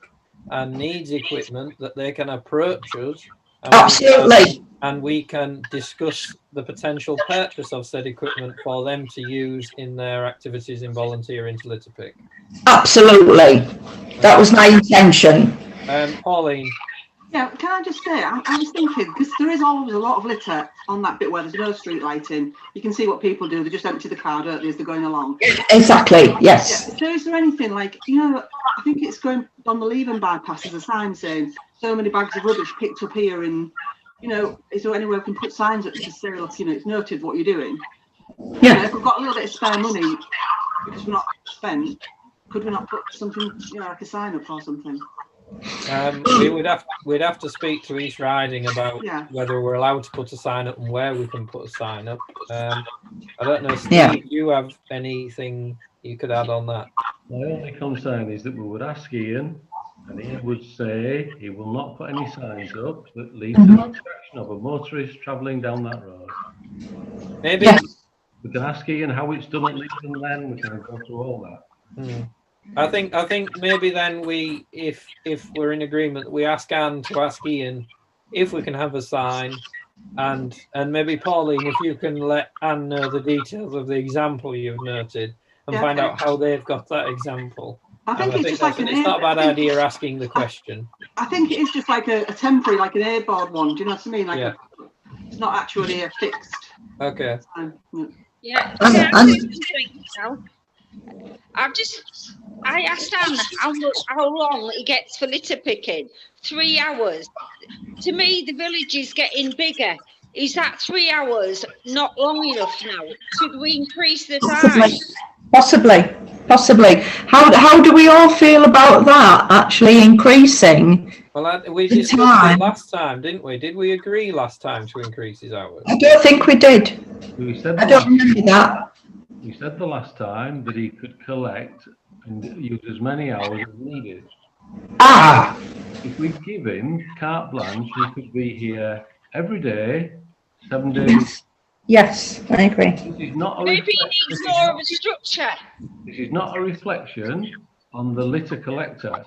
and needs equipment, that they can approach us. Absolutely. And we can discuss the potential purchase of said equipment for them to use in their activities in volunteering to litter pick. Absolutely. That was my intention. Pauline. Yeah, can I just say, I was thinking, because there is always a lot of litter on that bit where there's no street lighting. You can see what people do. They just empty the car, don't they, as they're going along. Exactly, yes. Yeah, so is there anything like, you know, I think it's going on the Leven bypass, there's a sign saying so many bags of rubbish picked up here, and, you know, is there anywhere we can put signs up to say, look, you know, it's noted what you're doing? Yeah. You know, if we've got a little bit of spare money, because we're not spent, could we not put something, you know, like a sign up or something? We'd have to speak to East Riding about whether we're allowed to put a sign up and where we can put a sign up. I don't know, Steve, do you have anything you could add on that? My only concern is that we would ask Ian, and Ian would say he will not put any signs up that lead to the protection of a motorist travelling down that road. Maybe we can ask Ian how it's done at Leeds Len. We can go through all that. I think maybe then if we're in agreement, we ask Anne to ask Ian if we can have a sign, and maybe Pauline, if you can let Anne know the details of the example you've noted and find out how they've got that example. I think it's just like it's not a bad idea asking the question. I think it is just like a temporary, like an airboard one. Do you know what I mean? Like it's not actually a fixed. Okay. Yeah. I asked Anne how long it gets for litter picking. 3 hours. To me, the village is getting bigger. Is that 3 hours not long enough now? Should we increase the time? Possibly. How do we all feel about that? Actually increasing. Well, we discussed it last time, didn't we? Did we agree last time to increase his hours? I don't think we did. I don't remember that. We said the last time that he could collect and use as many hours as needed. If we give him carte blanche, he could be here every day, 7 days. Yes, I agree. Maybe he needs more of a structure. This is not a reflection on the litter collector.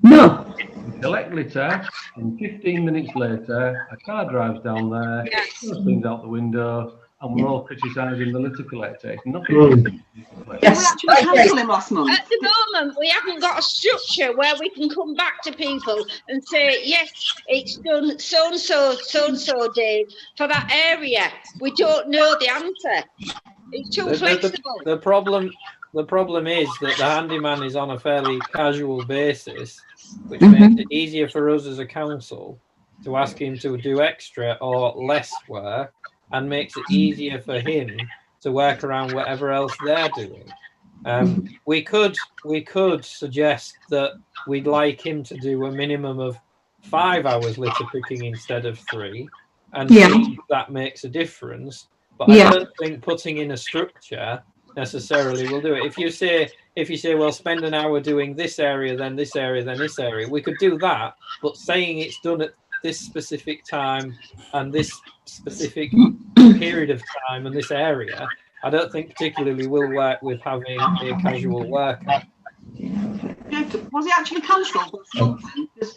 No. We collect litter, and 15 minutes later, a car drives down there, throws things out the window, and we're all criticising the litter collector. It's nothing. Yes. Cancel him last month. At the moment, we haven't got a structure where we can come back to people and say, yes, it's done so-and-so day for that area. We don't know the answer. It's too flexible. The problem is that the handyman is on a fairly casual basis, which makes it easier for us as a council to ask him to do extra or less work, and makes it easier for him to work around whatever else they're doing. We could suggest that we'd like him to do a minimum of 5 hours litter picking instead of 3, and see if that makes a difference. But I don't think putting in a structure necessarily will do it. If you say, well, spend an hour doing this area, then this area, then this area, we could do that. But saying it's done at this specific time and this specific period of time and this area, I don't think particularly will work with having a casual worker. Was it actually cancelled? Because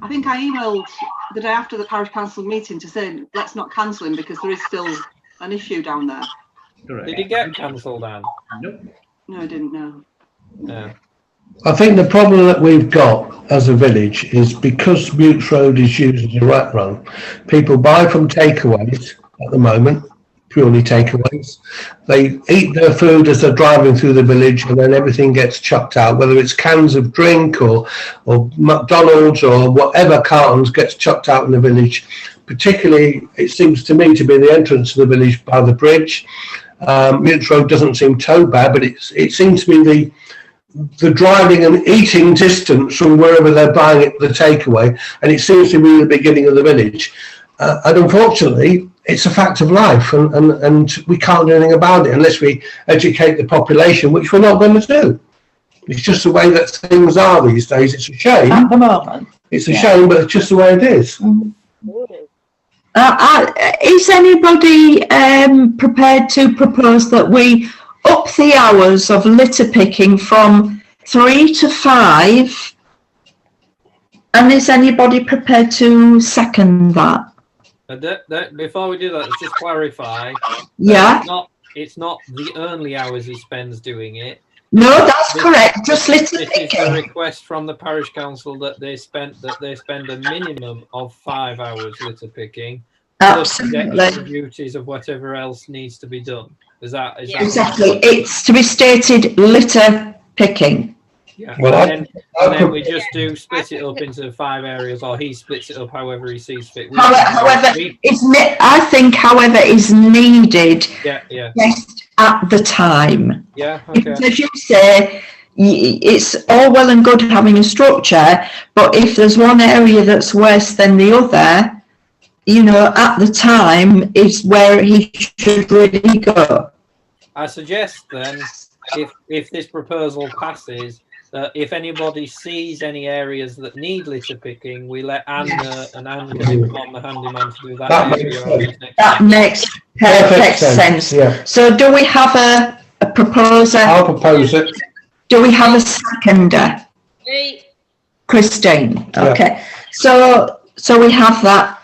I think I emailed the day after the parish council meeting to say let's not cancel him because there is still an issue down there. Correct. Did he get cancelled, Anne? Nope. No, I didn't know. No. I think the problem that we've got as a village is because Mutes Road is used as a rat run, people buy from takeaways at the moment, purely takeaways. They eat their food as they're driving through the village, and then everything gets chucked out, whether it's cans of drink or McDonald's or whatever cartons gets chucked out in the village. Particularly, it seems to me to be the entrance to the village by the bridge. Mutes Road doesn't seem so bad, but it seems to be the driving and eating distance from wherever they're buying it, the takeaway, and it seems to be the beginning of the village. And unfortunately, it's a fact of life, and we can't do anything about it unless we educate the population, which we're not going to do. It's just the way that things are these days. It's a shame. At the moment. It's a shame, but it's just the way it is. Is anybody prepared to propose that we up the hours of litter picking from 3 to 5? And is anybody prepared to second that? Before we do that, let's just clarify. Yeah. It's not the only hours he spends doing it. No, that's correct. Just litter picking. This is a request from the parish council that they spend a minimum of 5 hours litter picking. Absolutely. The duties of whatever else needs to be done. Is that exactly? It's to be stated litter picking. Yeah. Well, and then we just do split it up into 5 areas, or he splits it up however he sees fit. However, I think however is needed. Yeah. Just at the time. Yeah. Okay. Because as you say, it's all well and good having a structure, but if there's one area that's worse than the other, you know, at the time is where he should really go. I suggest then, if this proposal passes, that if anybody sees any areas that need litter picking, we let Anne know, and Anne can inform the handyman to do that. That makes perfect sense. Yeah. So do we have a proposer? I'll propose it. Do we have a seconder? Christine. Okay. Yeah. So we have that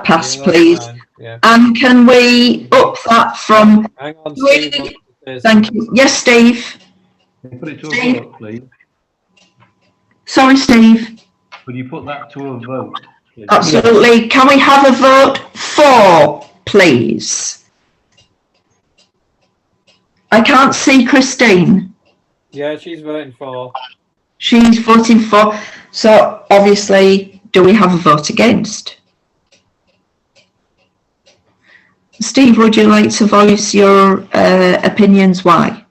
pass, please. Yeah. And can we up that from... Hang on, Steve. Thank you. Yes, Steve. Can you put it to a vote, please? Sorry, Steve. Could you put that to a vote, please? Absolutely. Can we have a vote for, please? I can't see Christine. Yeah, she's voting for. She's voting for. So obviously, do we have a vote against? Steve, would you like to voice your opinions why?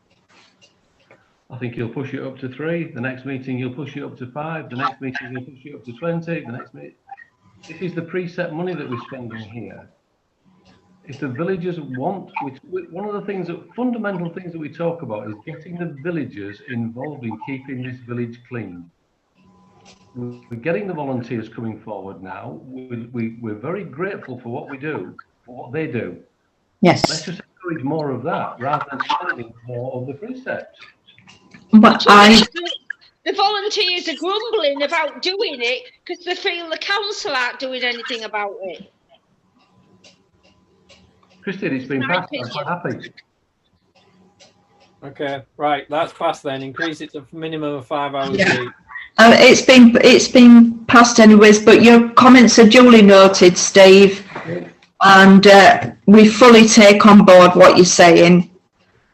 I think you'll push it up to 3. The next meeting you'll push it up to 5. The next meeting you'll push it up to 20. The next meeting. This is the preset money that we're spending here. If the villagers want, one of the things fundamental things that we talk about is getting the villagers involved in keeping this village clean. We're getting the volunteers coming forward now. We're very grateful for what we do, for what they do. Yes. Let's just encourage more of that rather than spending more of the precepts. But the volunteers are grumbling about doing it because they feel the council aren't doing anything about it. Christine, it's been passed. I'm quite happy. Okay, right, that's passed then. Increase it to a minimum of 5 hours a week. It's been passed anyways, but your comments are duly noted, Steve, and we fully take on board what you're saying.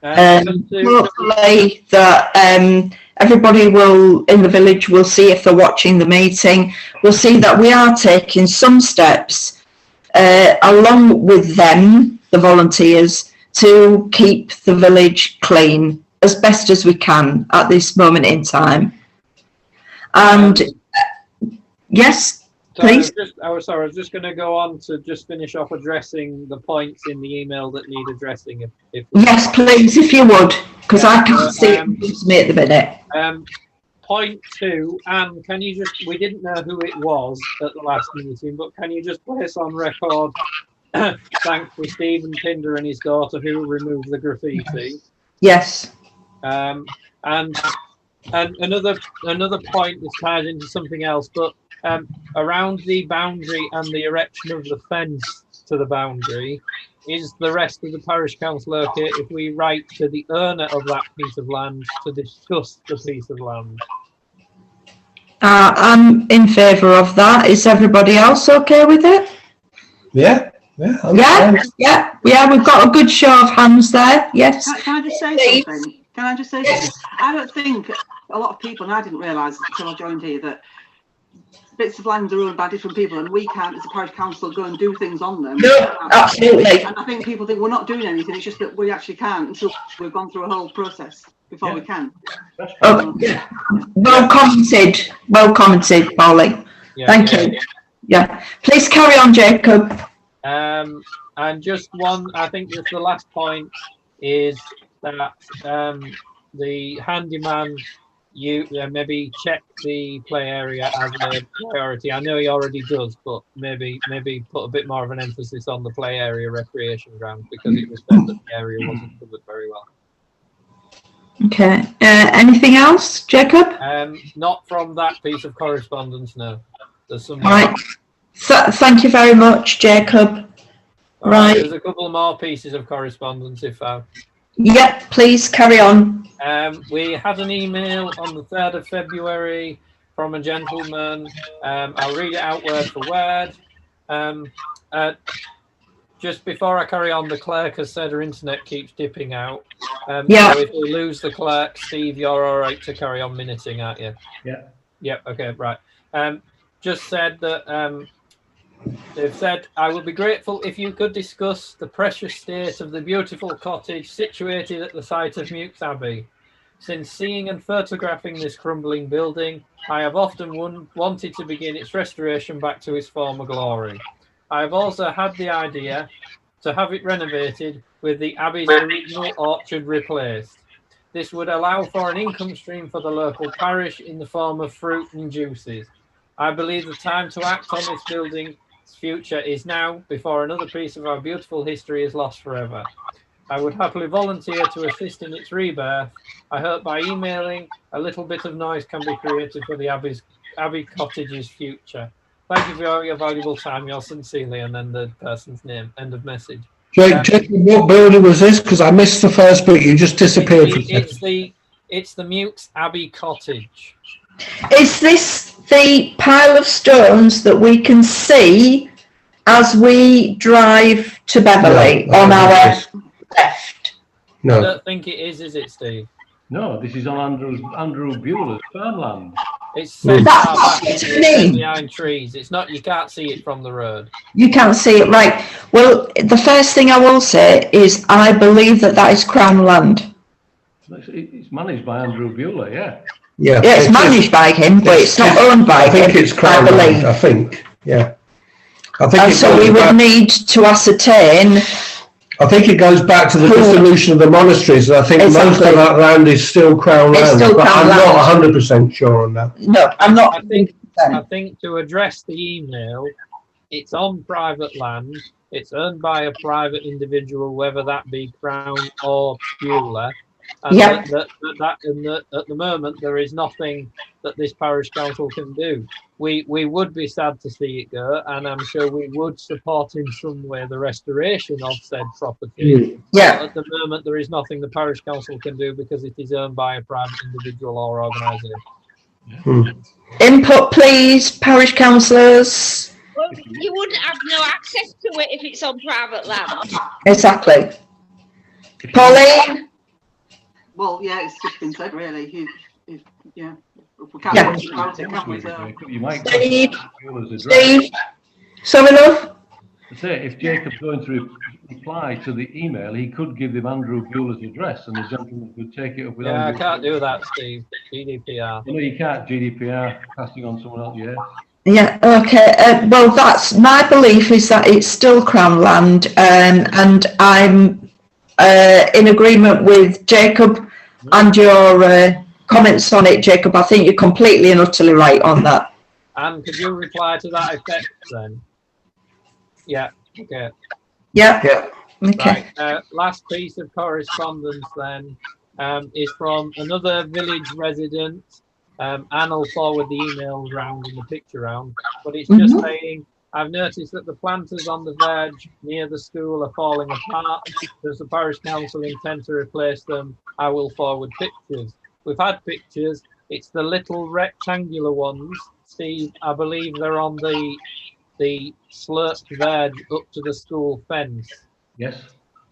Hopefully that everybody will in the village will see, if they're watching the meeting, will see that we are taking some steps along with them, the volunteers, to keep the village clean as best as we can at this moment in time. And yes, please. I was just going to go on to just finish off addressing the points in the email that need addressing. Yes, please, if you would, because I can't see it with me at the minute. Point 2, Anne, can you just, we didn't know who it was at the last meeting, but can you just place on record thanks to Stephen Pinder and his daughter who removed the graffiti? Yes. And another point that ties into something else, but around the boundary and the erection of the fence to the boundary, is the rest of the parish council okay if we write to the owner of that piece of land to discuss the piece of land? I'm in favour of that. Is everybody else okay with it? Yeah. Yeah. We've got a good show of hands there. Yes. Can I just say something? Can I just say something? I don't think a lot of people, and I didn't realise until I joined here, that bits of land are owned by different people and we can't, as a parish council, go and do things on them. No, absolutely. And I think people think we're not doing anything, it's just that we actually can't until we've gone through a whole process before we can. Oh, yeah. Well commented, Polly. Yeah, Thank you. Yeah. Please carry on, Jacob. And just one, I think just the last point is that the handyman, you maybe check the play area as a priority. I know he already does, but maybe put a bit more of an emphasis on the play area recreation ground, because it was said that the area wasn't covered very well. Okay. Anything else, Jacob? Not from that piece of correspondence, no. There's some. All right. Thank you very much, Jacob. Right. There's a couple more pieces of correspondence, if Yep, please carry on. We had an email on the 3rd of February from a gentleman. I'll read it out word for word. Just before I carry on, the clerk has said her internet keeps dipping out. So if we lose the clerk, Steve, you're all right to carry on minuting, aren't you? Yeah. Yep, okay, right. Just said that they've said, I would be grateful if you could discuss the precious state of the beautiful cottage situated at the site of Mewks Abbey. Since seeing and photographing this crumbling building, I have often wanted to begin its restoration back to its former glory. I have also had the idea to have it renovated with the Abbey's original orchard replaced. This would allow for an income stream for the local parish in the form of fruit and juices. I believe the time to act on this building's future is now, before another piece of our beautiful history is lost forever. I would happily volunteer to assist in its rebirth. I hope by emailing a little bit of noise can be created for the Abbey Cottage's future. Thank you for your valuable time. Yours sincerely, and then the person's name. End of message. Jacob, what building was this? Because I missed the first bit. You just disappeared. It's the Mewks Abbey Cottage. Is this the pile of stones that we can see as we drive to Beverley on our left? No. I don't think it is it, Steve? No, this is on Andrew Bueller's farmland. It's set That's far back, what it's I mean. behind trees. It's not, you can't see it from the road. You can't see it, right? Well, the first thing I will say is I believe that is Crown land. It's managed by Andrew Bueller, yeah. Yeah, Yeah, it's managed by him, but it's not owned by him. I think it's Crown I land, believe. I think, yeah. I think And it so goes we would back- need to ascertain. I think it goes back to the dissolution of the monasteries, and I think most Exactly. of that land is still Crown It's land, still but Crown I'm land. not 100% sure on that. No, I'm not. I think to address the email, it's on private land. It's owned by a private individual, whether that be Crown or Bueller. And Yeah. at the moment, there is nothing that this parish council can do. We would be sad to see it go, and I'm sure we would support in some way the restoration of said property. Yeah. But at the moment, there is nothing the parish council can do because it is owned by a private individual or organisation. Input, please, parish councillors. Well, you wouldn't have no access to it if it's on private land. Exactly. Pauline? Well, yeah, it's just been said, really. Yeah. We can't Yeah. do about it, can we? So. You might Steve? Bueller's address. Steve? Sorry, love? I say, if Jacob's going to reply to the email, he could give him Andrew Bueller's address, and the gentleman could take it up with Yeah, I Andrew. can't do that, Steve. GDPR. No, you can't. GDPR, passing on someone else, yeah. Yeah, okay. Well, that's my belief is that it's still Crown land, and I'm in agreement with Jacob and your comments on it, Jacob. I think you're completely and utterly right on that. And could you reply to that effect then? Yeah, okay. Yeah. Yeah. Okay. Right. Last piece of correspondence then is from another village resident. Anne will forward the email round and the picture round, but it's just saying, I've noticed that the planters on the verge near the school are falling apart. Does the parish council intend to replace them? I will forward pictures. We've had pictures. It's the little rectangular ones. Steve, I believe they're on the sloped verge up to the school fence. Yes.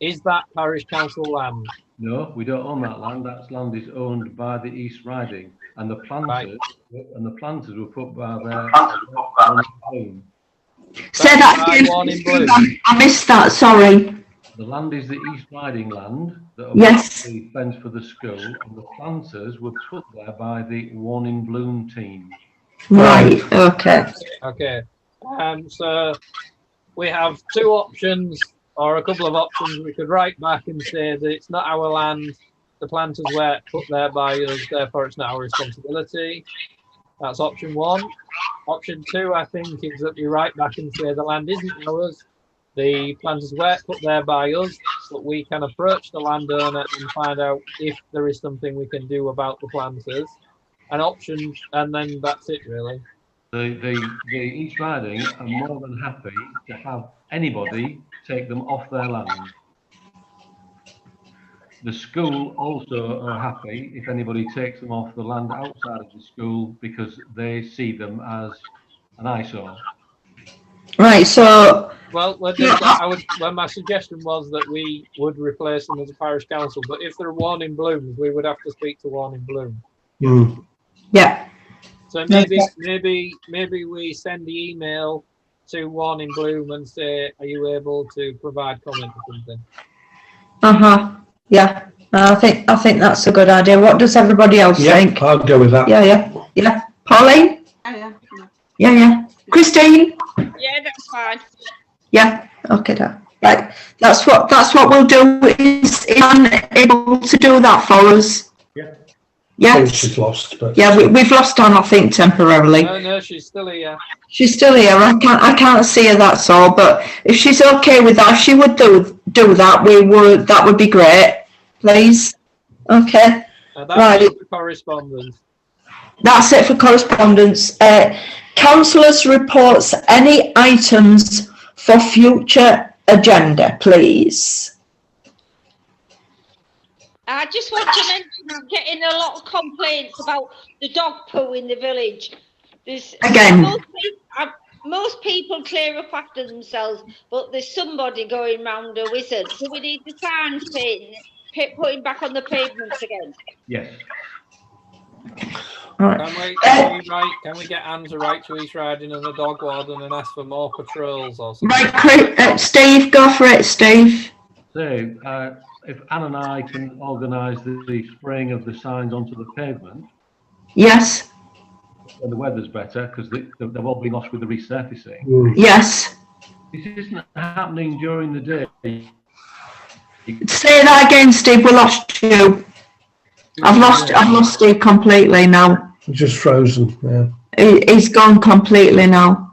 Is that parish council land? No, we don't own that land. That land is owned by the East Riding, and the planters were put by their own. Say that by again. Wawne Parish. I missed that, sorry. The land is the East Riding land that Yes. the fence for the school, and the planters were put there by the Wawne Bloom team. Right, okay. Okay. So we have two options, or a couple of options. We could write back and say that it's not our land, the planters were put there by us, therefore it's not our responsibility. That's option one. Option two, I think, is that we write back and say the land isn't ours, the planters were put there by us, but we can approach the landowner and find out if there is something we can do about the planters. An option, and then that's it, really. The East Riding are more than happy to have anybody take them off their land. The school also are happy if anybody takes them off the land outside of the school because they see them as an eyesore. Right, so Well, my suggestion was that we would replace them as a parish council, but if they're Wawne Blooms, we would have to speak to Wawne Bloom. yeah. So maybe we send the email to Wawne Bloom and say, are you able to provide comment or something? Yeah. I think that's a good idea. What does everybody else think? I'll go with that. Yeah. Pauline? Yeah. Christine? Yeah, that's fine. Yeah. Okay. Right. That's what we'll do. Is Anne able to do that for us? I Yeah. think she's lost, but Yeah. We've lost Anne, I think, temporarily. No, she's still here. She's still here. I can't see her. That's all. But if she's okay with that, she would do that. That would be great. Please. Okay. That's Right. it for correspondence. That's it for correspondence. Councillors' reports. Any items for future agenda, please? I just want to mention I'm getting a lot of complaints about the dog poo in the village. Again. Most people clear up after themselves, but there's somebody going round a wizard. So we need the signs putting back on the pavements again? Yes. All right. Can we get Anne to write to East Riding and the dog warden and ask for more patrols or something? Right, Steve, go for it, Steve. So, if Anne and I can organise the spraying of the signs onto the pavement, Yes, when the weather's better, because they've all been lost with the resurfacing. yes. This isn't happening during the day. Say that again, Steve. We lost you. I've lost Steve completely now. Just frozen. Yeah. He's gone completely now.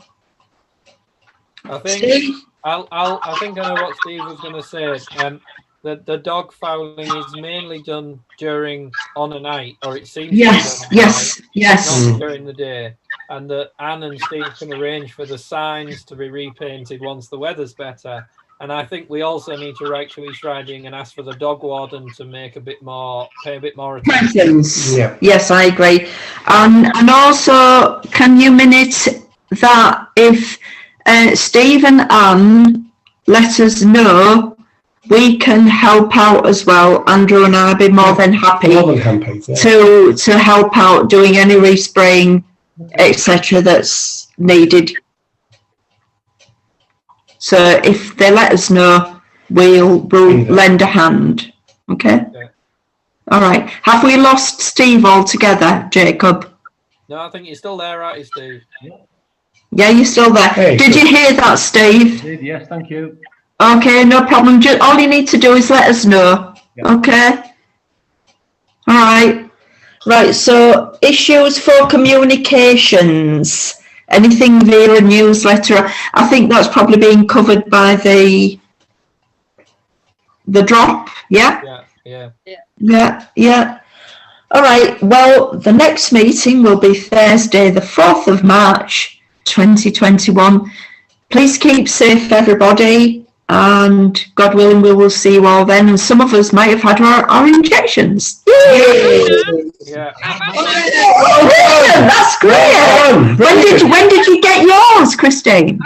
I think Steve? I think I know what Steve was going to say. The dog fouling is mainly done on a night, or it seems Yes, to be done yes, yes. not during the day. And that Anne and Steve can arrange for the signs to be repainted once the weather's better. And I think we also need to write to East Riding and ask for the dog warden to pay a bit more attention. Presence. Yeah. Yes, I agree. And also, can you minute that if Steve and Anne let us know, we can help out as well. Andrew and I'll be more than happy to help out doing any respraying, etc. that's needed. So if they let us know, we'll lend a hand. Okay? All right. Have we lost Steve altogether, Jacob? No, I think you're still there, aren't you, Steve? Yeah, you're still there. Hey, Did you hear that, Steve? Yes, thank you. Okay, no problem. All you need to do is let us know. Yeah. Okay? All right. Right, so issues for communications. Anything via a newsletter? I think that's probably being covered by the drop, yeah? Yeah. All right, well, the next meeting will be Thursday, the 4th of March, 2021. Please keep safe, everybody, and God willing, we will see you all then. And some of us might have had our injections. Yeah. Oh, that's great. When did you get yours, Christine?